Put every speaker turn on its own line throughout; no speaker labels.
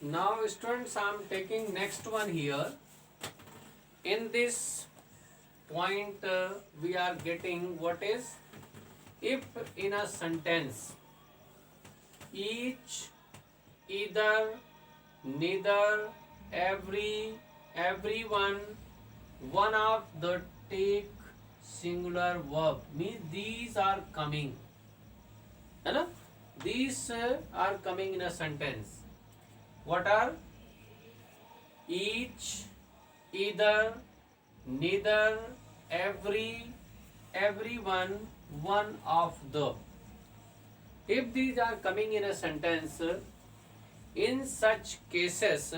Now students, I am taking next one here. In this point we are getting what is, if in a sentence each, either, neither, every, everyone, one of the take singular verb means these are coming, है ना? These are coming in a sentence. What are? Each, either, neither, every, everyone, one of the. If these are coming in a sentence, in such cases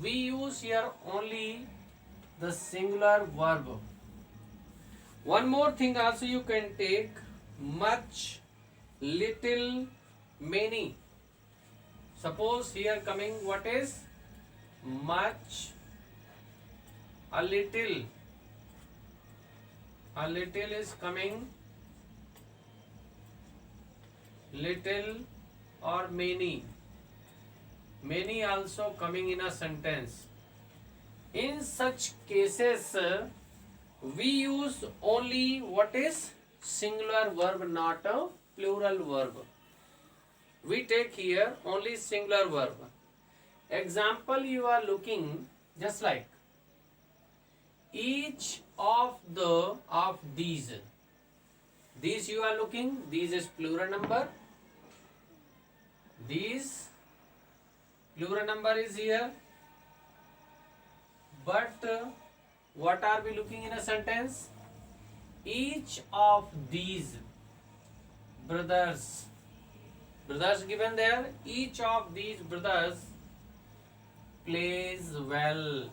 we use here only the singular verb. One more thing also you can take: much, little, many. Suppose here coming what is? Much, a little is coming, little or many also coming in a sentence. In such cases we use only what is? Singular verb, not a plural verb. We take here only singular verb. Example you are looking just like each of these you are looking, these is plural number, these plural number is here, but what are we looking in a sentence? Each of these brothers given there, each of these brothers plays well.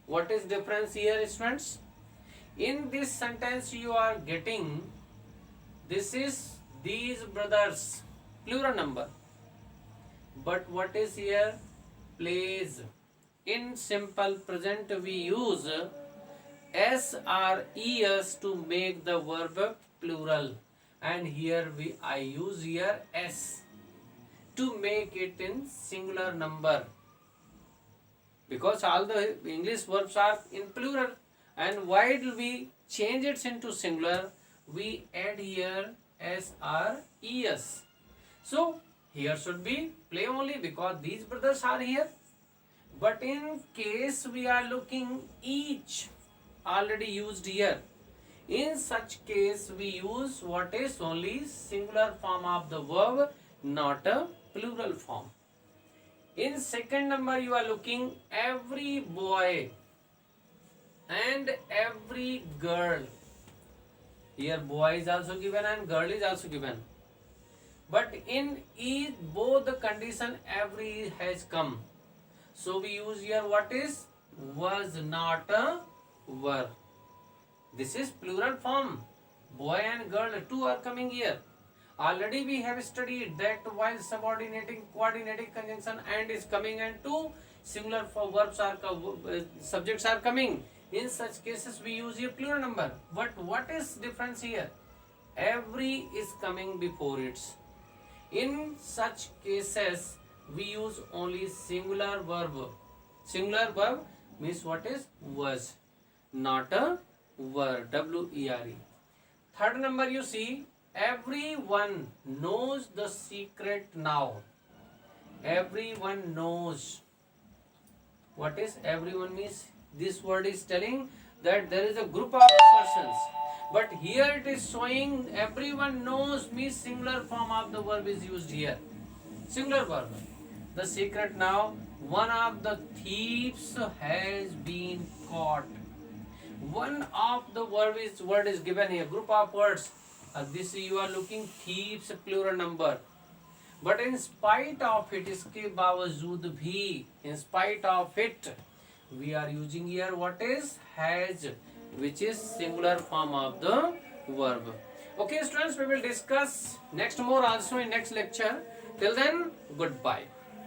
What is difference here, students? In this sentence you are getting, this is these brothers, plural number, but what is here? Plays. In simple present we use s or es to make the verb plural, and here I use here s to make it in singular number, because all the English verbs are in plural, and while we change it into singular we add here s or es. So here should be play only because these brothers are here. But in case we are looking each, already used here. In such case we use what is? Only singular form of the verb, not a plural form. In second number you are looking every boy and every girl. Here boy is also given and girl is also given. But in each both the condition every has come. So we use here what is? Was, not a were. This is plural form. Boy and girl, two are coming here. Already we have studied that while subordinating, coordinating conjunction and is coming and two singular verbs are subjects are coming. In such cases we use here plural number. But what is difference here? Every is coming before it. In such cases we use only singular verb. Singular verb means what is? Was, not a were. W-E-R-E. Third number you see, everyone knows the secret now. Everyone knows. What is everyone means? This word is telling that there is a group of persons. But here it is showing everyone knows means singular form of the verb is used here. Singular verb. The secret now, one of the thieves has been caught. One of the word is given here, group of words. This you are looking thieves plural number. But in spite of it, iske बावजूद भी, in spite of it, we are using here what is? Has, which is singular form of the verb. Okay students, we will discuss next more also in next lecture. Till then, goodbye.